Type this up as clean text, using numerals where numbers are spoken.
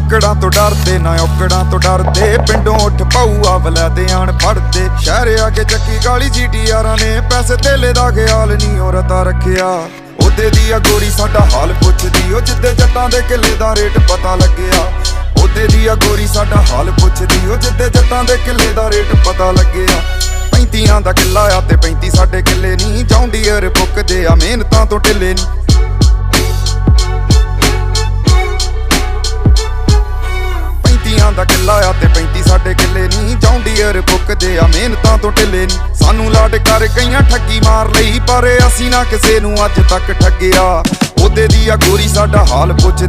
ਆਕੜਾਂ ਤੋਂ ਡਰਦੇ ਨਾ ਔਕੜਾਂ ਤੋਂ ਡਰਦੇ, ਪਿੰਡੋਂ ਉੱਠ ਪਾਊ ਆਵਲਾ ਦੇ ਆਣ ਫੜਦੇ। ਸ਼ਹਿਰ ਆ ਕੇ ਚੱਕੀ ਗਾਲੀ ਜੀਟੀਆਰਾਂ ਨੇ, ਪੈਸੇ ਧੇਲੇ ਦਾ ਖਿਆਲ ਨਹੀਂ ਔਰਤਾਂ ਰੱਖਿਆ। ਉਹਦੇ ਦੀ ਆ ਗੋਰੀ ਸਾਡਾ ਹਾਲ ਪੁੱਛਦੀ, ਉਹ ਜਿੱਦੇ ਜੱਟਾਂ ਦੇ ਕਿੱਲੇ ਦਾ ਰੇਟ ਪਤਾ ਲੱਗਿਆ। ਉਹਦੇ ਦੀ ਆ ਗੋਰੀ ਸਾਡਾ ਹਾਲ ਪੁੱਛਦੀ, ਉਹ ਜਿੱਦੇ ਜੱਟਾਂ ਦੇ ਕਿੱਲੇ ਦਾ ਰੇਟ ਪਤਾ ਲੱਗਿਆ। 35 ਦਾ ਕਿੱਲਾ ਆ ਤੇ 35 ਸਾਡੇ ਕਿੱਲੇ ਨਹੀਂ, ਜੌਂਡੀਅਰ ਪੁੱਕਦੇ ਆ ਮਿਹਨਤਾਂ ਤੋਂ ਢਿੱਲੇ ਨਹੀਂ। 35 ਦਾ ਕਿੱਲਾ ਆ ਤੇ 35 ਸਾਡੇ ਕਿੱਲੇ ਨਹੀਂ, ਜੌਂਡੀਅਰ ਪੁੱਕਦੇ ਆ ਮਿਹਨਤਾਂ ਤੋਂ ਢਿੱਲੇ ਨਹੀਂ। ਸਾਨੂੰ ਲਾਡ ਕਰ ਗਈਆਂ ਠੱਗੀ ਮਾਰ ਲਈ, ਪਰ ਅਸੀਂ ਨਾ ਕਿਸੇ ਨੂੰ ਅੱਜ ਤੱਕ ਠੱਗਿਆ। ਉਹਦੇ ਦੀ ਆ ਗੋਰੀ ਸਾਡਾ ਹਾਲ ਪੁੱਛਦੀ,